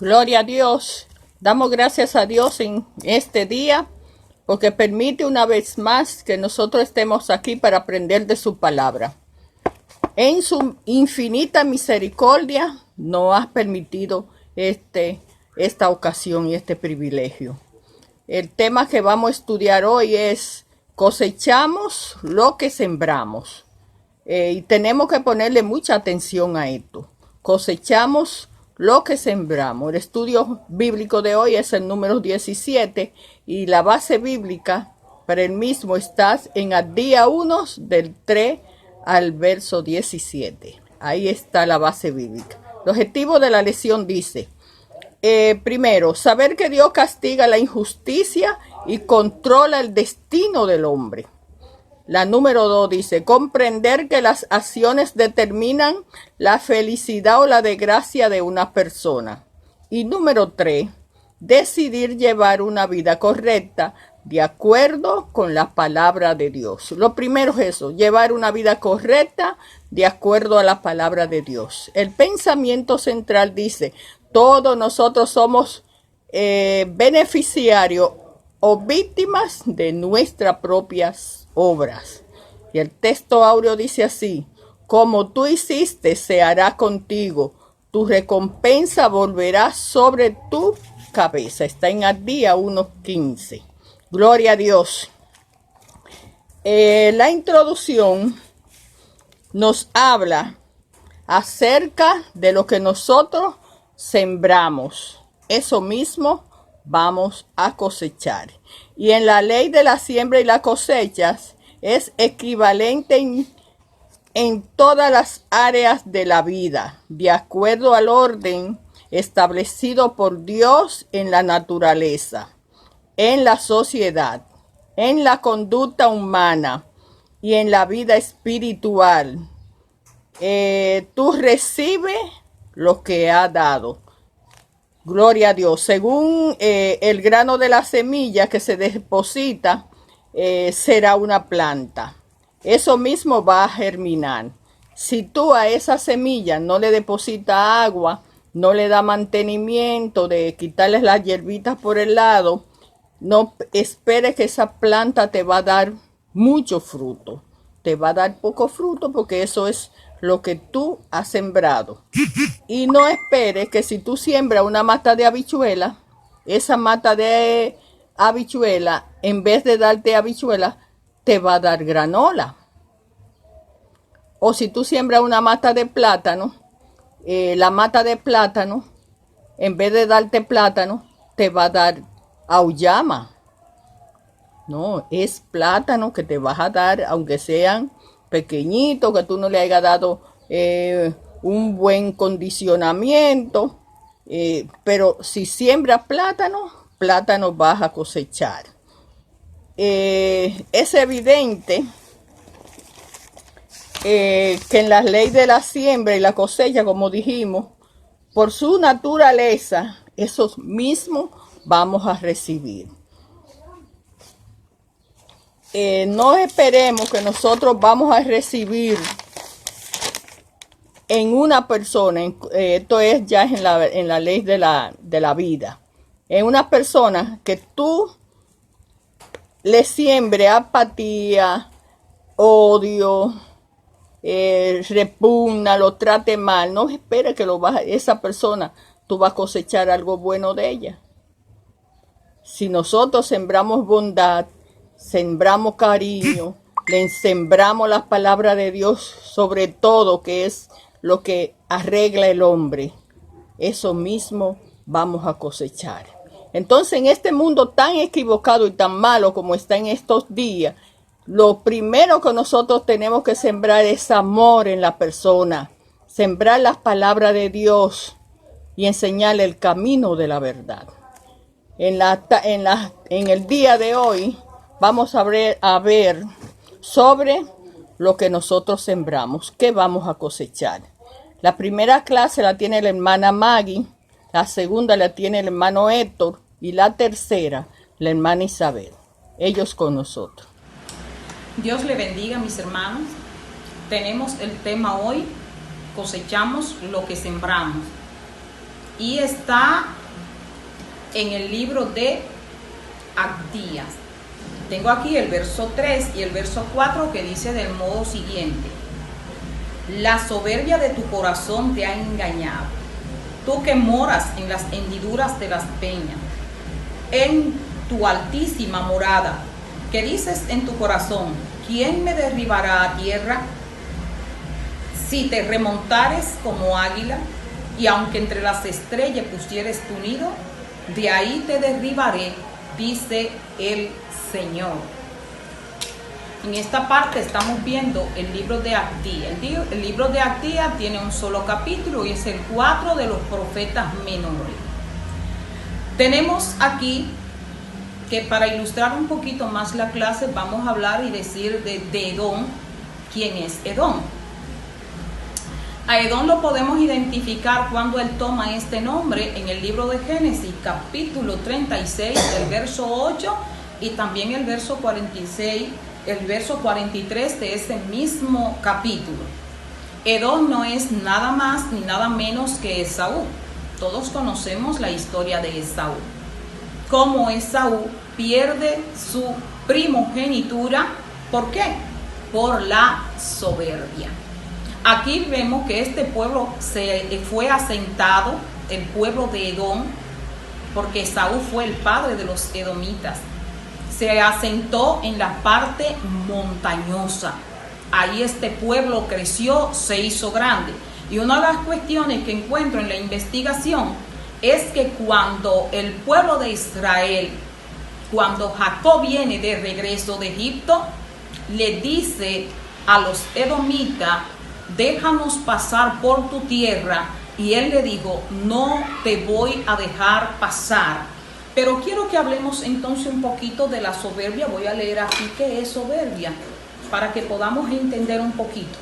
Gloria a Dios. Damos gracias a Dios en este día porque permite una vez más que nosotros estemos aquí para aprender de su palabra. En su infinita misericordia nos ha permitido esta ocasión y este privilegio. El tema que vamos a estudiar hoy es cosechamos lo que sembramos. Y tenemos que ponerle mucha atención a esto. Cosechamos lo que sembramos. El estudio bíblico de hoy es el número 17 y la base bíblica para el mismo está en el día 1 del 3 al verso 17. Ahí está la base bíblica. El objetivo de la lección dice, primero, saber que Dios castiga la injusticia y controla el destino del hombre. La número 2 dice, comprender que las acciones determinan la felicidad o la desgracia de una persona. Y número 3, decidir llevar una vida correcta de acuerdo con la palabra de Dios. Lo primero es eso, llevar una vida correcta de acuerdo a la palabra de Dios. El pensamiento central dice, todos nosotros somos beneficiarios o víctimas de nuestras propias obras. Y el texto áureo dice así, como tú hiciste se hará contigo, tu recompensa volverá sobre tu cabeza. Está en el día 1:15. Gloria a Dios. La introducción nos habla acerca de lo que nosotros sembramos. Eso mismo vamos a cosechar. Y en la ley de la siembra y la cosecha es equivalente en todas las áreas de la vida, de acuerdo al orden establecido por Dios en la naturaleza, en la sociedad, en la conducta humana y en la vida espiritual. Tú recibes lo que ha dado. Gloria a Dios. Según el grano de la semilla que se deposita, será una planta. Eso mismo va a germinar. Si tú a esa semilla no le depositas agua, no le da mantenimiento de quitarles las hierbitas por el lado, no esperes que esa planta te va a dar mucho fruto. Te va a dar poco fruto porque eso es lo que tú has sembrado. Y no esperes que si tú siembras una mata de habichuela, esa mata de habichuela, en vez de darte habichuela, te va a dar granola. O si tú siembras una mata de plátano, la mata de plátano, en vez de darte plátano, te va a dar auyama. No, es plátano que te vas a dar, aunque sean pequeñitos, que tú no le hayas dado un buen condicionamiento. Pero si siembras plátano vas a cosechar. Es evidente que en la ley de la siembra y la cosecha, como dijimos, por su naturaleza, esos mismos vamos a recibir. No esperemos que nosotros vamos a recibir en una persona, esto es ya en la ley de la vida, en una persona que tú le siembre apatía, odio, repugna, lo trate mal, no espere que esa persona tú vas a cosechar algo bueno de ella. Si nosotros sembramos bondad, sembramos cariño, le sembramos las palabras de Dios sobre todo, que es lo que arregla el hombre, eso mismo vamos a cosechar. Entonces, en este mundo tan equivocado y tan malo como está en estos días, lo primero que nosotros tenemos que sembrar es amor en la persona, sembrar las palabras de Dios y enseñarle el camino de la verdad. En el día de hoy vamos a ver sobre lo que nosotros sembramos, qué vamos a cosechar. La primera clase la tiene la hermana Maggie, la segunda la tiene el hermano Héctor y la tercera la hermana Isabel. Ellos con nosotros. Dios le bendiga, mis hermanos. Tenemos el tema hoy, cosechamos lo que sembramos. y está en el libro de Abdías. Tengo aquí el verso 3 y el verso 4 que dice del modo siguiente: la soberbia de tu corazón te ha engañado, tú que moras en las hendiduras de las peñas, en tu altísima morada, que dices en tu corazón: ¿quién me derribará a tierra? Si te remontares como águila, y aunque entre las estrellas pusieres tu nido, de ahí te derribaré, dice el Señor. En esta parte estamos viendo el libro de Abdías. El libro de Abdías tiene un solo capítulo y es el 4 de los profetas menores. Tenemos aquí que, para ilustrar un poquito más la clase, vamos a hablar y decir de Edom. ¿Quién es Edom? A Edom lo podemos identificar cuando él toma este nombre en el libro de Génesis, capítulo 36, el verso 8 y también el verso 46, el verso 43 de ese mismo capítulo. Edom no es nada más ni nada menos que Esaú. Todos conocemos la historia de Esaú. Cómo Esaú pierde su primogenitura. ¿Por qué? Por la soberbia. Aquí vemos que este pueblo se fue asentado, el pueblo de Edom, porque Esaú fue el padre de los edomitas. Se asentó en la parte montañosa. Ahí este pueblo creció, se hizo grande. Y una de las cuestiones que encuentro en la investigación es que cuando el pueblo de Israel, cuando Jacob viene de regreso de Egipto, le dice a los edomitas: déjanos pasar por tu tierra. Y él le dijo: no te voy a dejar pasar. Pero quiero que hablemos entonces un poquito de la soberbia. Voy a leer aquí qué es soberbia, para que podamos entender un poquito.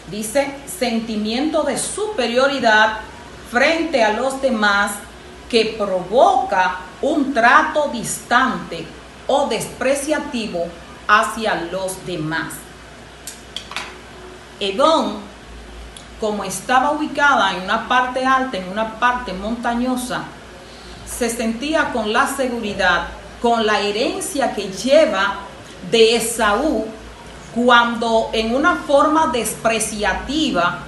Dice: sentimiento de superioridad frente a los demás que provoca un trato distante o despreciativo hacia los demás. Edom, como estaba ubicada en una parte alta, en una parte montañosa, se sentía con la seguridad, con la herencia que lleva de Esaú, cuando en una forma despreciativa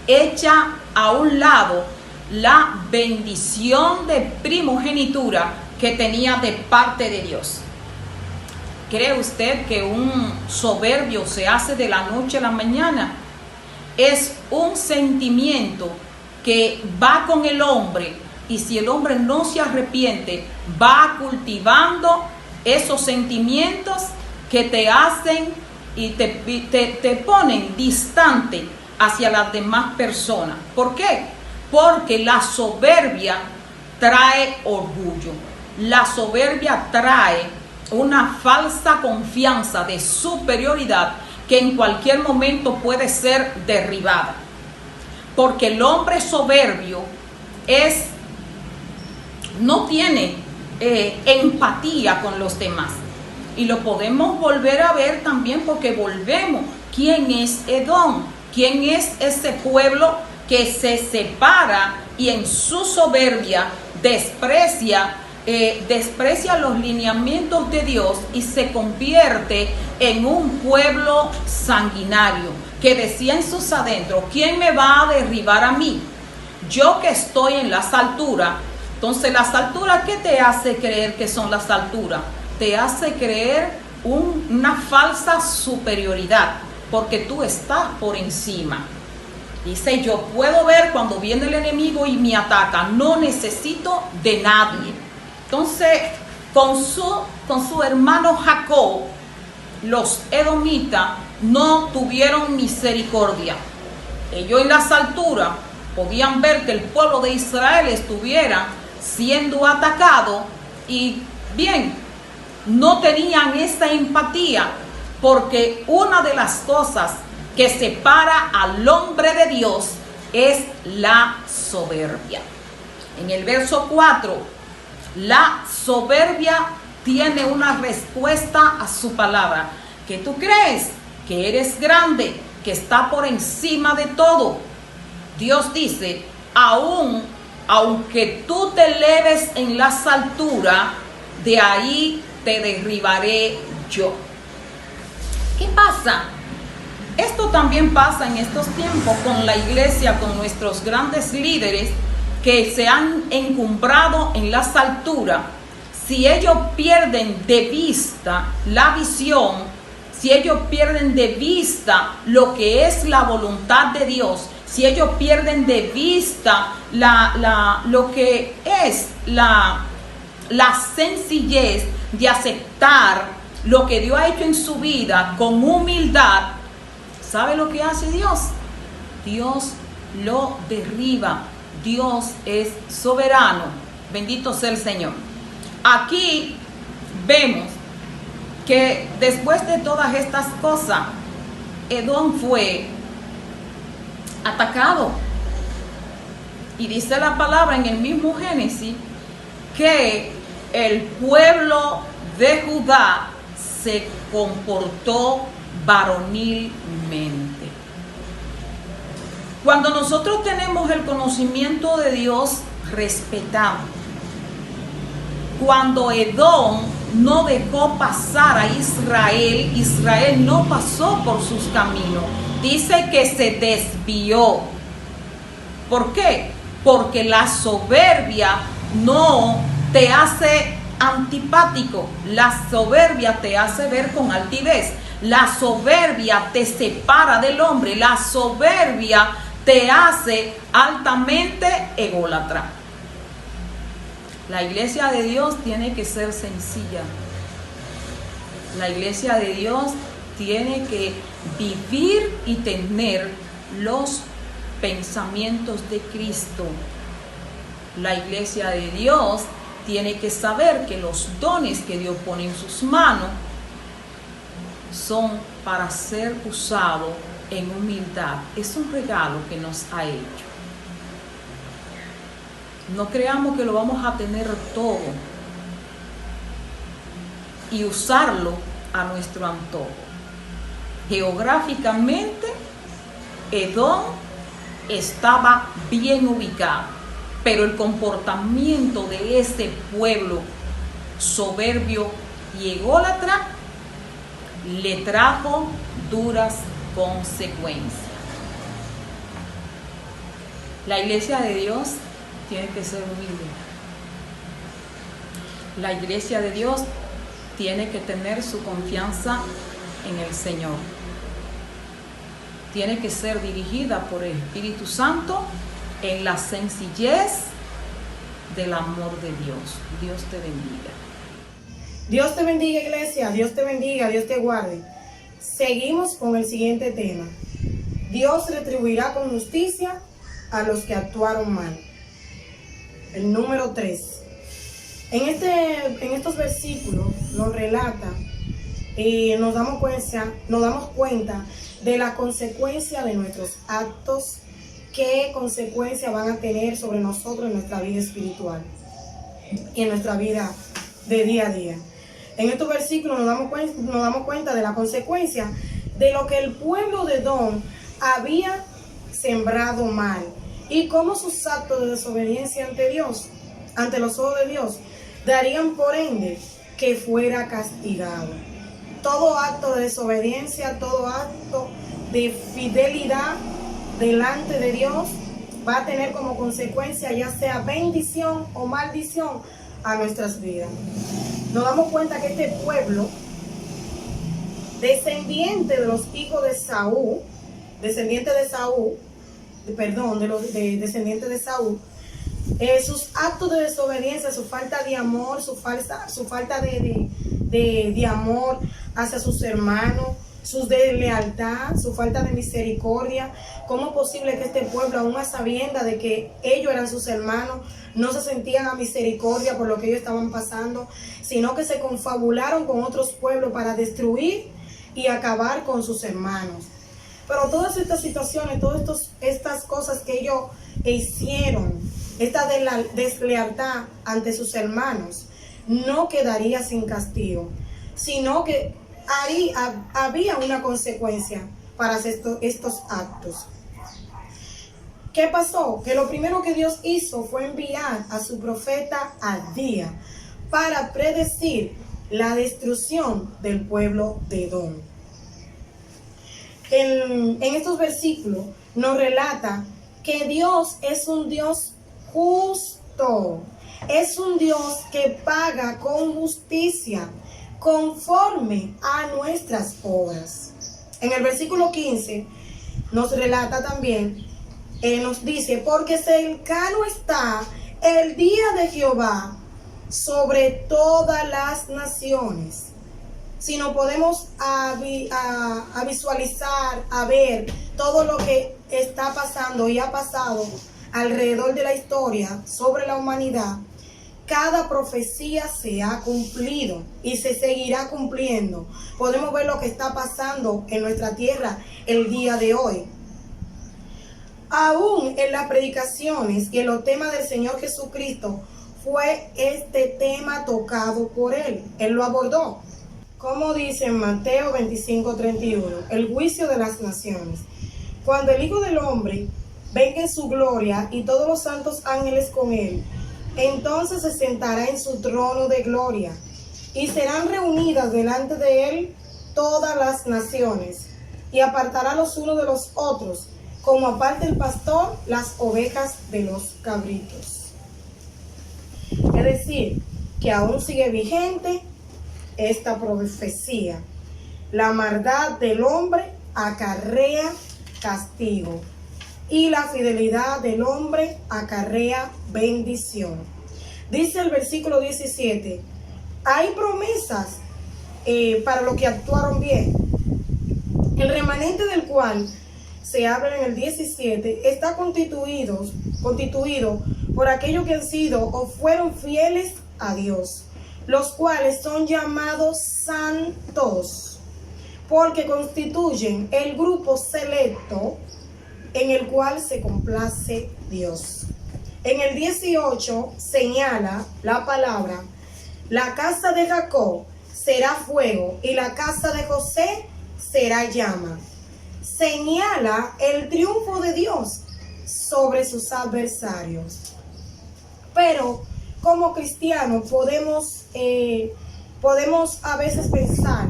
echa a un lado la bendición de primogenitura que tenía de parte de Dios. ¿Cree usted que un soberbio se hace de la noche a la mañana? Es un sentimiento que va con el hombre, y si el hombre no se arrepiente, va cultivando esos sentimientos que te hacen y te ponen distante hacia las demás personas. ¿Por qué? Porque la soberbia trae orgullo. La soberbia trae una falsa confianza de superioridad que en cualquier momento puede ser derribada. Porque el hombre soberbio no tiene empatía con los demás. Y lo podemos volver a ver también, porque volvemos. ¿Quién es Edom? ¿Quién es ese pueblo que se separa y en su soberbia desprecia los lineamientos de Dios y se convierte en un pueblo sanguinario, que decía en sus adentros: ¿quién me va a derribar a mí? Yo que estoy en las alturas. Entonces, las alturas, ¿qué te hace creer que son las alturas? Te hace creer una falsa superioridad, porque tú estás por encima. Dice: yo puedo ver cuando viene el enemigo y me ataca, no necesito de nadie. Entonces, con su hermano Jacob, los edomitas no tuvieron misericordia. Ellos en las alturas podían ver que el pueblo de Israel estuviera siendo atacado, y bien, no tenían esa empatía, porque una de las cosas que separa al hombre de Dios es la soberbia. En el verso 4, la soberbia tiene una respuesta a su palabra: que tú crees que eres grande, que está por encima de todo. Dios dice: aún aunque tú te eleves en las alturas, de ahí te derribaré yo. ¿Qué pasa? Esto también pasa en estos tiempos con la iglesia, con nuestros grandes líderes que se han encumbrado en las alturas. Si ellos pierden de vista la visión, si ellos pierden de vista lo que es la voluntad de Dios, si ellos pierden de vista lo que es la sencillez de aceptar lo que Dios ha hecho en su vida con humildad, ¿sabe lo que hace Dios? Dios lo derriba. Dios es soberano. Bendito sea el Señor. Aquí vemos que después de todas estas cosas, Edom fue atacado. Y dice la palabra en el mismo Génesis que el pueblo de Judá se comportó varonilmente. Cuando nosotros tenemos el conocimiento de Dios, respetamos. Cuando Edom no dejó pasar a Israel, Israel no pasó por sus caminos. Dice que se desvió. ¿Por qué? Porque la soberbia no te hace antipático. La soberbia te hace ver con altivez. La soberbia te separa del hombre. La soberbia te hace altamente ególatra. La iglesia de Dios tiene que ser sencilla. La iglesia de Dios tiene que vivir y tener los pensamientos de Cristo. La iglesia de Dios tiene que saber que los dones que Dios pone en sus manos son para ser usados en humildad. Es un regalo que nos ha hecho. No creamos que lo vamos a tener todo y usarlo a nuestro antojo. Geográficamente, Edom estaba bien ubicado, pero el comportamiento de este pueblo soberbio y ególatra le trajo duras consecuencias. La iglesia de Dios tiene que ser humilde. La iglesia de Dios tiene que tener su confianza en el Señor. Tiene que ser dirigida por el Espíritu Santo en la sencillez del amor de Dios. Dios te bendiga. Dios te bendiga, iglesia. Dios te bendiga, Dios te guarde. Seguimos con el siguiente tema. Dios retribuirá con justicia a los que actuaron mal. El número 3. En estos versículos nos relata y nos damos cuenta de la consecuencia de nuestros actos, qué consecuencias van a tener sobre nosotros en nuestra vida espiritual y en nuestra vida de día a día. En estos versículos nos damos cuenta de la consecuencia de lo que el pueblo de Edom había sembrado mal y cómo sus actos de desobediencia ante Dios, ante los ojos de Dios, darían por ende que fuera castigado. Todo acto de desobediencia, todo acto de fidelidad delante de Dios va a tener como consecuencia ya sea bendición o maldición a nuestras vidas. Nos damos cuenta que este pueblo, descendiente de los hijos de Saúl, descendiente de Saúl, sus actos de desobediencia, su falta de amor, su falta de amor hacia sus hermanos, su deslealtad, su falta de misericordia. ¿Cómo es posible que este pueblo, aún a sabiendas de que ellos eran sus hermanos, no se sentían a misericordia por lo que ellos estaban pasando, sino que se confabularon con otros pueblos para destruir y acabar con sus hermanos? Pero todas estas situaciones, todas estas cosas que ellos hicieron, esta deslealtad ante sus hermanos, no quedaría sin castigo, sino que había una consecuencia para estos actos. ¿Qué pasó? Que lo primero que Dios hizo fue enviar a su profeta Abdías para predecir la destrucción del pueblo de Edom. En estos versículos nos relata que Dios es un Dios justo, es un Dios que paga con justicia conforme a nuestras obras. En el versículo 15 nos relata también, nos dice, porque cercano está el día de Jehová sobre todas las naciones. Si no podemos a visualizar, a ver todo lo que está pasando y ha pasado alrededor de la historia sobre la humanidad, cada profecía se ha cumplido y se seguirá cumpliendo. Podemos ver lo que está pasando en nuestra tierra el día de hoy. Aún en las predicaciones y en los temas del Señor Jesucristo fue este tema tocado por Él. Él lo abordó. Como dice en Mateo 25:31, el juicio de las naciones. Cuando el Hijo del Hombre venga en su gloria y todos los santos ángeles con él, entonces se sentará en su trono de gloria y serán reunidas delante de él todas las naciones y apartará los unos de los otros, como aparta el pastor las ovejas de los cabritos. Es decir, que aún sigue vigente esta profecía. La maldad del hombre acarrea castigo y la fidelidad del hombre acarrea bendición. Dice el versículo 17, hay promesas para los que actuaron bien. El remanente del cual se habla en el 17 está constituido por aquellos que han sido o fueron fieles a Dios, los cuales son llamados santos, porque constituyen el grupo selecto en el cual se complace Dios. En el 18 señala la palabra, la casa de Jacob será fuego y la casa de José será llama. Señala el triunfo de Dios sobre sus adversarios. Pero como cristianos podemos a veces pensar,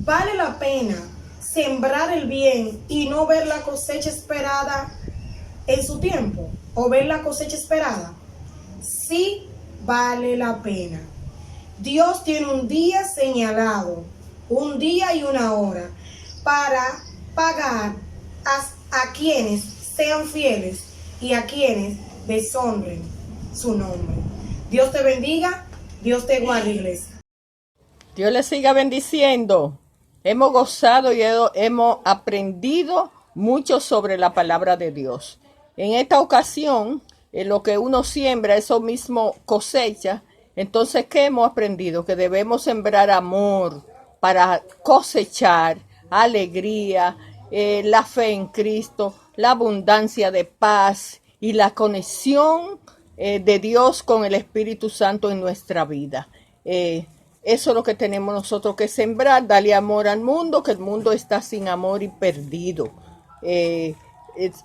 ¿vale la pena sembrar el bien y no ver la cosecha esperada en su tiempo? ¿O ver la cosecha esperada? Sí vale la pena. Dios tiene un día señalado, un día y una hora, para pagar a quienes sean fieles y a quienes deshonren su nombre. Dios te bendiga, Dios te guarde, iglesia. Dios les siga bendiciendo. Hemos gozado y hemos aprendido mucho sobre la palabra de Dios. En esta ocasión, en lo que uno siembra, eso mismo cosecha. Entonces, ¿qué hemos aprendido? Que debemos sembrar amor para cosechar alegría, la fe en Cristo, la abundancia de paz y la conexión de Dios con el Espíritu Santo en nuestra vida. Eso es lo que tenemos nosotros que sembrar, darle amor al mundo, que el mundo está sin amor y perdido.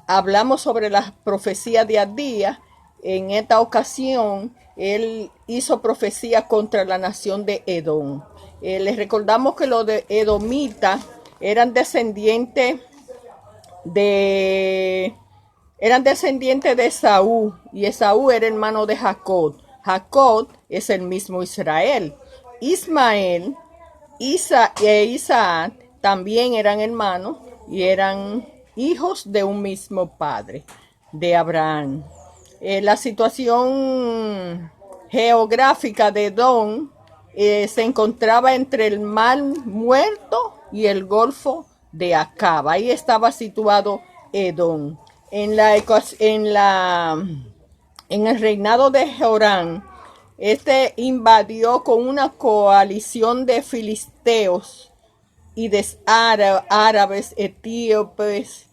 Hablamos sobre la profecía de Abdías. En esta ocasión, él hizo profecía contra la nación de Edom. Les recordamos que los de edomitas eran descendientes de Esaú, y Esaú era hermano de Jacob. Jacob es el mismo Israel. Ismael e Isaac también eran hermanos y eran hijos de un mismo padre, de Abraham. La situación geográfica de Edom se encontraba entre el Mar Muerto y el Golfo de Acaba. Ahí estaba situado Edom. En el reinado de Joram, este invadió con una coalición de filisteos y de árabes, etíopes,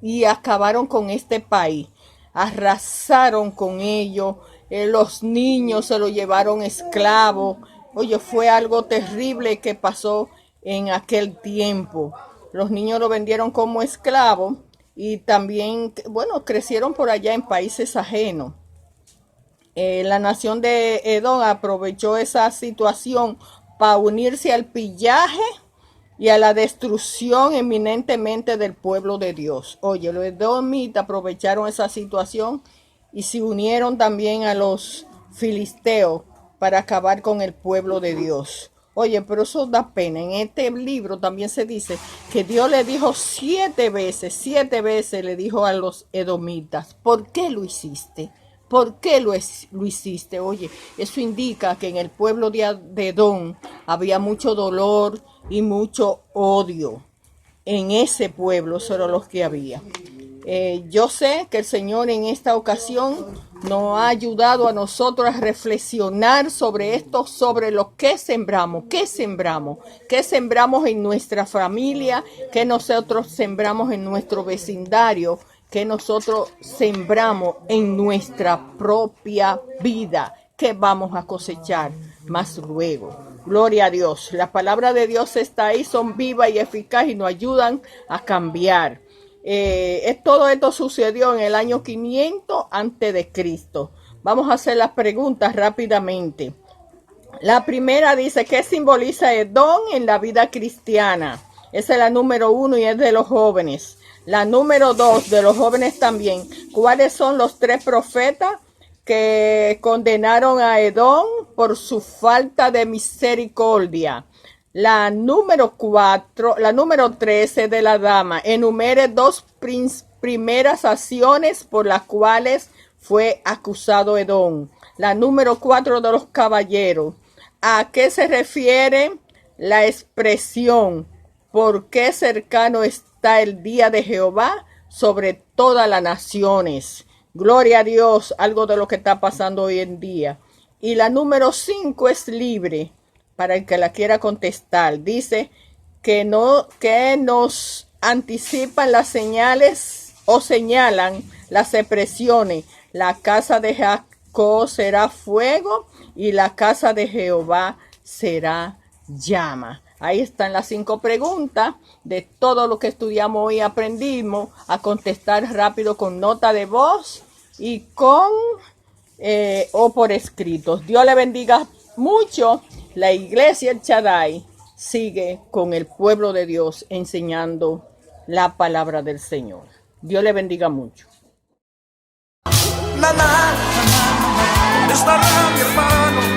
y acabaron con este país. Arrasaron con ellos. Los niños se lo llevaron esclavos. Oye, fue algo terrible que pasó en aquel tiempo. Los niños lo vendieron como esclavos y también, bueno, crecieron por allá en países ajenos. La nación de Edom aprovechó esa situación para unirse al pillaje y a la destrucción eminentemente del pueblo de Dios. Oye, los edomitas aprovecharon esa situación y se unieron también a los filisteos para acabar con el pueblo de Dios. Oye, pero eso da pena. En este libro también se dice que Dios le dijo 7 veces le dijo a los edomitas, ¿por qué lo hiciste? ¿Por qué lo hiciste? Oye, eso indica que en el pueblo de Edom había mucho dolor y mucho odio. En ese pueblo, eso era lo que había. Yo sé que el Señor en esta ocasión nos ha ayudado a nosotros a reflexionar sobre esto, sobre lo que sembramos, qué sembramos en nuestra familia, qué nosotros sembramos en nuestro vecindario, que nosotros sembramos en nuestra propia vida, que vamos a cosechar más luego. Gloria a Dios. La palabra de Dios está ahí, son vivas y eficaces y nos ayudan a cambiar. Todo esto sucedió en el año 500 antes de Cristo. Vamos a hacer las preguntas rápidamente. La primera dice, ¿qué simboliza Edom en la vida cristiana? Esa es la número 1 y es de los jóvenes. La número 2 de los jóvenes también. ¿Cuáles son los 3 profetas que condenaron a Edom por su falta de misericordia? La número 13 de la dama. Enumere 2 primeras acciones por las cuales fue acusado Edom. La número 4 de los caballeros. ¿A qué se refiere la expresión? ¿Por qué cercano está el día de Jehová sobre todas las naciones? Gloria a Dios, algo de lo que está pasando hoy en día. Y la número 5 es libre para el que la quiera contestar. Dice que nos anticipan las señales o señalan las expresiones. La casa de Jacob será fuego y la casa de Jehová será llama. Ahí están las 5 preguntas de todo lo que estudiamos hoy. Aprendimos a contestar rápido con nota de voz y o por escrito. Dios le bendiga mucho. La iglesia El Shaddai sigue con el pueblo de Dios enseñando la palabra del Señor. Dios le bendiga mucho. ¿Dónde estará mi hermano?